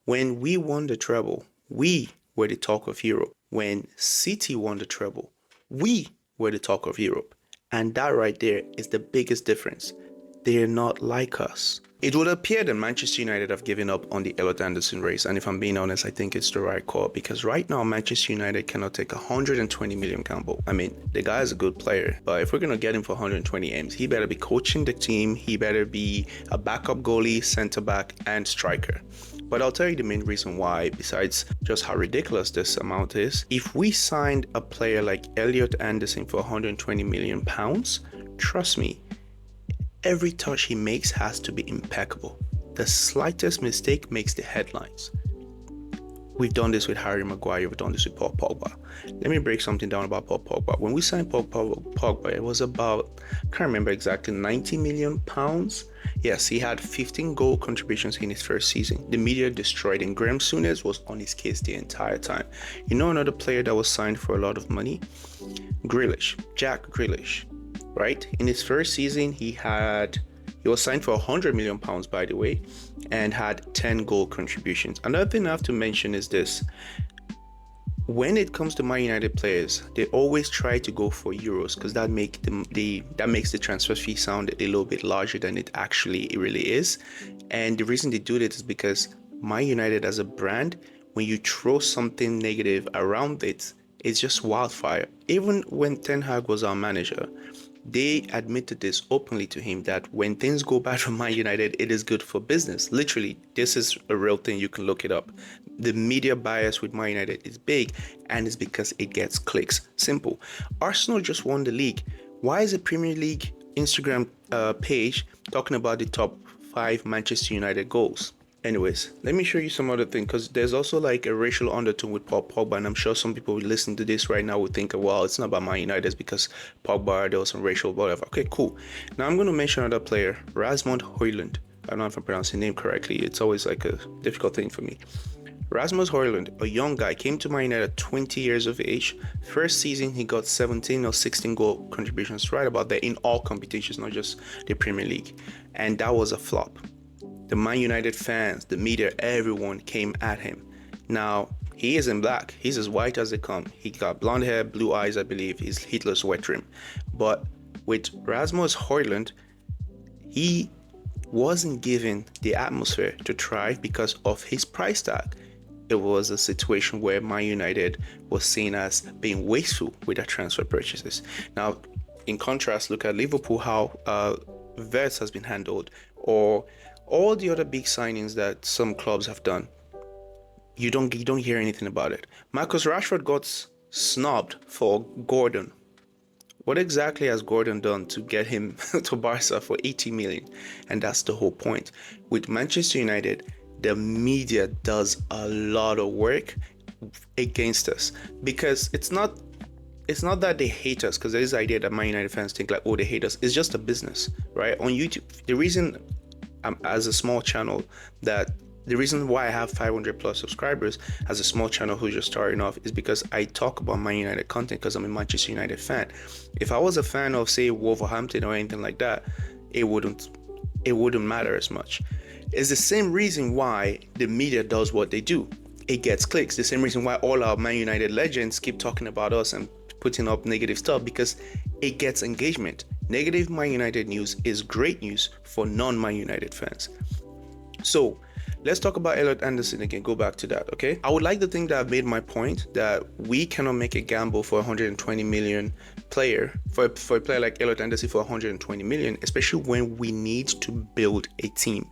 When we won the treble, we were the talk of Europe. When City won the treble, we were the talk of Europe. And that right there is the biggest difference. They're not like us. It would appear that Manchester United have given up on the Elliot Anderson race, and if I'm being honest, I think it's the right call because right now Manchester United cannot take 120 million gamble. I mean, the guy is a good player, but if we're gonna get him for 120 M's, he better be coaching the team, he better be a backup goalie, centre back, and striker. But I'll tell you the main reason why, besides just how ridiculous this amount is. If we signed a player like Elliot Anderson for 120 million pounds, trust me, every touch he makes has to be impeccable. The slightest mistake makes the headlines. We've done this with Harry Maguire, we've done this with Paul Pogba. Let me break something down about Paul Pogba. When we signed Paul Pogba, it was about, I can't remember exactly, 90 million pounds. Yes, he had 15 goal contributions in his first season. The media destroyed him. Graham Souness was on his case the entire time. You know another player that was signed for a lot of money? Grealish, Jack Grealish. Right? In his first season, he was signed for 100 million pounds, by the way, and had 10 goal contributions. Another thing I have to mention is this. When it comes to Man United players, they always try to go for euros because that makes the transfer fee sound a little bit larger than it really is. And the reason they do this is because Man United as a brand, when you throw something negative around it, it's just wildfire. Even when Ten Hag was our manager, they admitted this openly to him that when things go bad for Man United, it is good for business. Literally, this is a real thing. You can look it up. The media bias with Man United is big, and it's because it gets clicks. Simple. Arsenal just won the league. Why is the Premier League Instagram page talking about the top 5 Manchester United goals? Anyways, let me show you some other thing because there's also like a racial undertone with Paul Pogba, and I'm sure some people listening to this right now would think, well, it's not about Man United, it's because Pogba, there was some racial whatever. Okay, cool. Now I'm going to mention another player, Rasmus Højlund. I don't know if I'm pronouncing his name correctly. It's always like a difficult thing for me. Rasmus Højlund, a young guy, came to Man United at 20 years of age. First season, he got 17 or 16 goal contributions, right about there in all competitions, not just the Premier League. And that was a flop. The Man United fans, the media, everyone came at him. Now, he isn't black. He's as white as they come. He got blonde hair, blue eyes, I believe. He's Hitler's wet dream. But with Rasmus Højlund, he wasn't given the atmosphere to thrive because of his price tag. It was a situation where Man United was seen as being wasteful with their transfer purchases. Now, in contrast, look at Liverpool, how Wirtz has been handled, or all the other big signings that some clubs have done. You don't hear anything about it. Marcus Rashford got snubbed for Gordon. What exactly has Gordon done to get him to Barca for 80 million? And that's the whole point. With Manchester United, the media does a lot of work against us because it's not that they hate us, because there's this idea that Man United fans think like, oh, they hate us. It's just a business, right? On YouTube, the reason as a small channel the reason why I have 500 plus subscribers as a small channel who's just starting off is because I talk about Man United content because I'm a Manchester United fan. If I was a fan of, say, Wolverhampton or anything like that, it wouldn't matter as much. It's the same reason why the media does what they do. It gets clicks. The same reason why all our Man United legends keep talking about us and putting up negative stuff, because it gets engagement. Negative Man United news is great news for non-Man United fans. So let's talk about Elliot Anderson again. Go back to that, okay? I would like to think that I've made my point that we cannot make a gamble for 120 million player, for a player like Elliot Anderson for 120 million, especially when we need to build a team.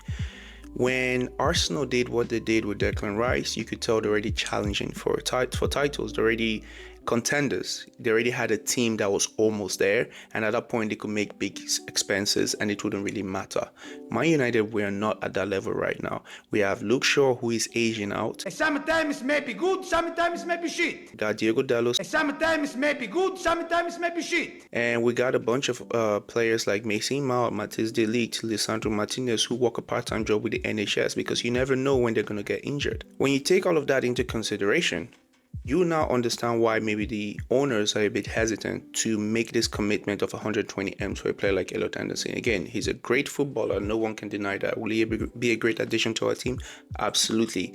When Arsenal did what they did with Declan Rice, you could tell they're already challenging for titles. They're already contenders. They already had a team that was almost there, and at that point they could make big expenses and it wouldn't really matter. Man United, we are not at that level right now. We have Luke Shaw, who is aging out. Sometimes it may be good, sometimes it may be shit. We got Diego Dallos. Sometimes it may be good, sometimes it may be shit. And we got a bunch of players like Mason Mount, Mathis De Ligt, Lisandro Martinez, who work a part-time job with the NHS because you never know when they're going to get injured. When you take all of that into consideration, You now understand why maybe the owners are a bit hesitant to make this commitment of 120 M's for a player like Elliot Anderson. Again, he's a great footballer. No one can deny that. Will he be a great addition to our team? Absolutely.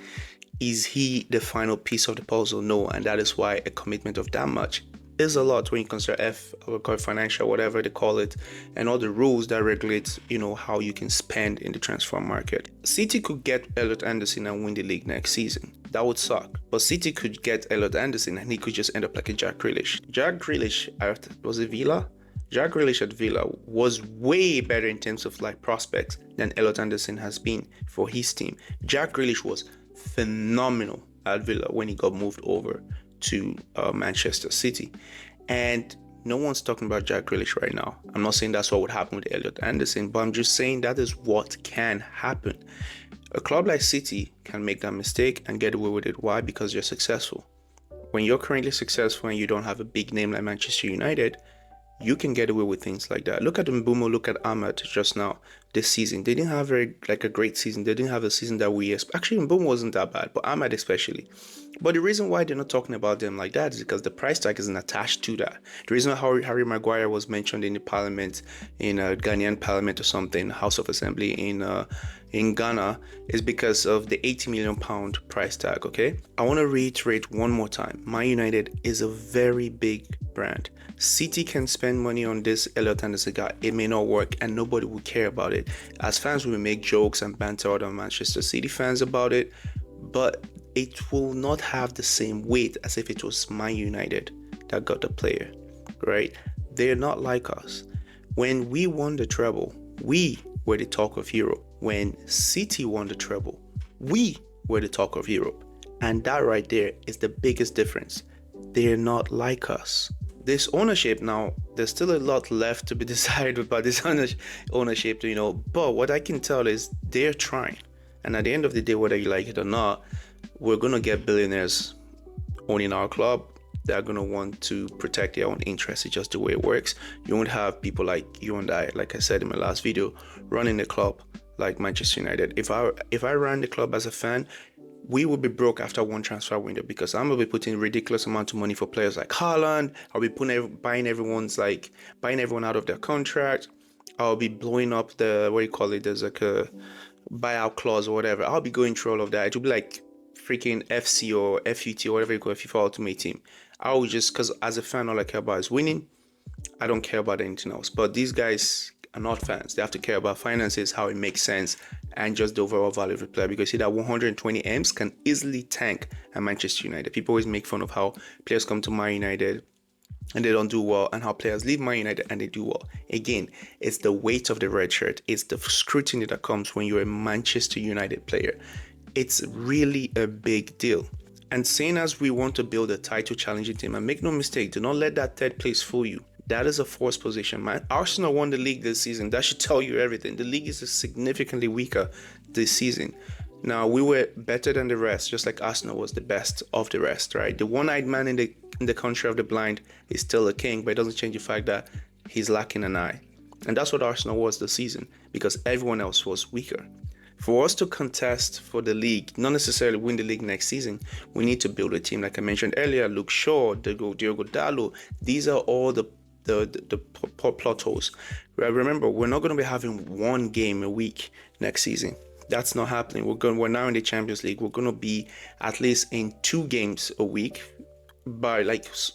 Is he the final piece of the puzzle? No. And that is why a commitment of that much is a lot when you consider financial, whatever they call it, and all the rules that regulate, how you can spend in the transfer market. City could get Elliot Anderson and win the league next season. That would suck. But City could get Elliot Anderson and he could just end up like a Jack Grealish. Jack Grealish was it Villa? Jack Grealish at Villa was way better in terms of prospects than Elliot Anderson has been for his team. Jack Grealish was phenomenal at Villa when he got moved over to Manchester City, and no one's talking about Jack Grealish right now. I'm not saying that's what would happen with Elliot Anderson, but I'm just saying that is what can happen. A club like City can make that mistake and get away with it. Why? Because you're successful. When you're currently successful and you don't have a big name like Manchester United, you can get away with things like that. Look at Mbeumo, look at Ahmad just now this season. They didn't have a great season. They didn't have a season that we expect. Actually, Mbeumo wasn't that bad, but Ahmad especially. But the reason why they're not talking about them like that is because the price tag isn't attached to that. The reason why Harry Maguire was mentioned in the parliament, in a Ghanaian parliament or something, House of Assembly in Ghana, is because of the £80 million price tag, okay? I want to reiterate one more time. Man United is a very big brand. City can spend money on this Elliot Anderson guy. It may not work and nobody will care about it. As fans, we will make jokes and banter other Manchester City fans about it, but it will not have the same weight as if it was Man United that got the player, right? They're not like us. When we won the treble, we were the talk of Europe. When City won the treble, we were the talk of Europe. And that right there is the biggest difference. They're not like us. This ownership now, there's still a lot left to be decided about this ownership, but what I can tell is they're trying. And at the end of the day, whether you like it or not, we're going to get billionaires owning our club. They're going to want to protect their own interests. It's just the way it works. You won't have people like you and I, like I said in my last video, running the club like Manchester United. If I ran the club as a fan, we would be broke after one transfer window because I'm going to be putting ridiculous amount of money for players like Haaland. I'll be buying everyone out of their contract. I'll be blowing up there's like a buyout clause or whatever. I'll be going through all of that. It will be like freaking FC or FUT or whatever you call it, FIFA Ultimate Team. I will just, because as a fan, all I care about is winning. I don't care about anything else. But these guys are not fans. They have to care about finances, how it makes sense, and just the overall value of the player. Because you see that 120 M's can easily tank at Manchester United. People always make fun of how players come to Man United and they don't do well, and how players leave Man United and they do well. Again, it's the weight of the red shirt. It's the scrutiny that comes when you're a Manchester United player. It's really a big deal. And saying as we want to build a title challenging team, and make no mistake, do not let that third place fool you. That is a forced position, man. Arsenal won the league this season. That should tell you everything. The league is significantly weaker this season. Now, we were better than the rest, just like Arsenal was the best of the rest, right? The one-eyed man in the country of the blind is still a king, but it doesn't change the fact that he's lacking an eye. And that's what Arsenal was this season, because everyone else was weaker. For us to contest for the league, not necessarily win the league next season, we need to build a team. Like I mentioned earlier, Luke Shaw, Diogo Dalot, these are all the plot holes. Remember, we're not going to be having one game a week next season. That's not happening. We're now in the Champions League. We're going to be at least in 2 games a week, by let's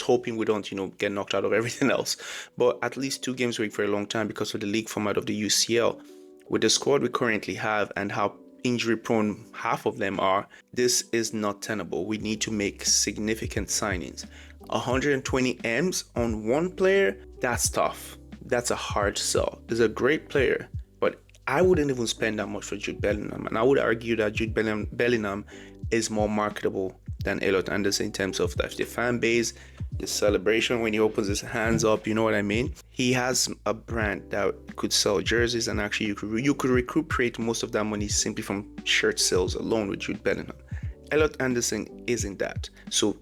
hoping we don't get knocked out of everything else, but at least 2 games a week for a long time because of the league format of the UCL. With the squad we currently have and how injury prone half of them are, this is not tenable. We need to make significant signings. 120 M's on one player, that's tough. That's a hard sell. He's a great player, but I wouldn't even spend that much for Jude Bellingham. And I would argue that Jude Bellingham is more marketable than Elliot Anderson in terms of the fan base, the celebration when he opens his hands up, you know what I mean? He has a brand that could sell jerseys, and actually you could recuperate most of that money simply from shirt sales alone with Jude Bellingham. Elliot Anderson isn't that. So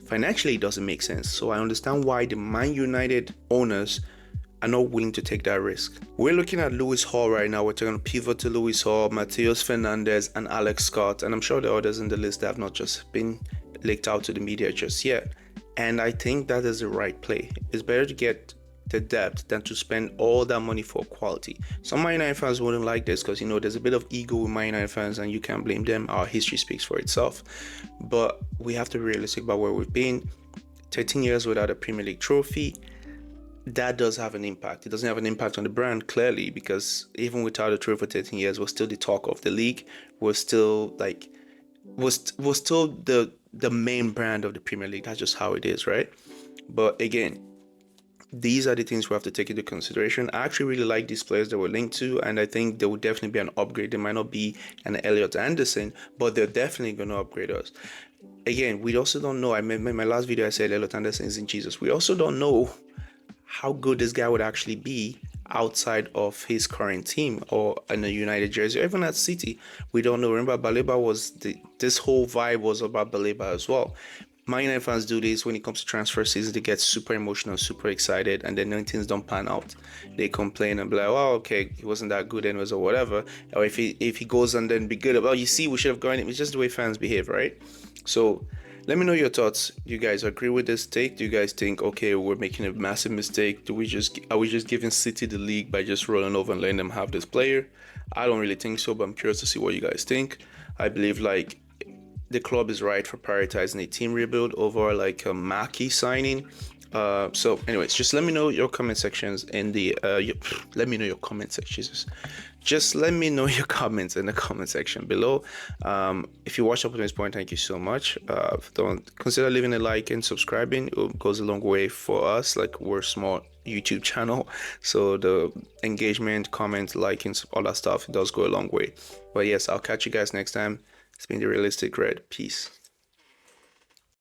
financially it doesn't make sense. So I understand why the Man United owners are not willing to take that risk. We're looking at Lewis Hall right now. We're going to pivot to Lewis Hall, Matheus Fernandes, and Alex Scott. And I'm sure there are others in the list that have not just been leaked out to the media just yet. And I think that is the right play. It's better to get the depth than to spend all that money for quality. Some Man United fans wouldn't like this because, there's a bit of ego with Man United fans and you can't blame them. Our history speaks for itself. But we have to be realistic about where we've been. 13 years without a Premier League trophy, that does have an impact. It doesn't have an impact on the brand, clearly, because even without a trophy for 13 years, we're still the talk of the league. We're still was still the main brand of the Premier League. That's just how it is, right? But again, these are the things we have to take into consideration. I actually really like these players that we're linked to, and I think there will definitely be an upgrade. They might not be an Elliot Anderson, but they're definitely going to upgrade us. Again, we also don't know. In my last video, I said Elliot Anderson is in Jesus. We also don't know how good this guy would actually be outside of his current team or in a United jersey, or even at City. We don't know. Remember, Baleba was this whole vibe was about Baleba as well. Man United fans do this when it comes to transfer season. They get super emotional, super excited, and then when things don't pan out, they complain and be like, "Oh, okay, he wasn't that good anyways," or whatever. Or if he goes and then be good, you see, we should have gone him. It's just the way fans behave, right? So let me know your thoughts. Do you guys agree with this take? Do you guys think, okay, we're making a massive mistake? Are we just giving City the league by just rolling over and letting them have this player? I don't really think so, but I'm curious to see what you guys think. I believe the club is right for prioritizing a team rebuild over a Maki signing. So anyways, just let me know your comment sections in the let me know your comment sections. Just let me know your comments in the comment section below. If you watched up to this point, thank you so much. Don't consider leaving a like and subscribing. It goes a long way for us. We're a small YouTube channel, so the engagement, comments, liking, all that stuff, it does go a long way. But yes, I'll catch you guys next time. It's been the Realistic Red. Peace.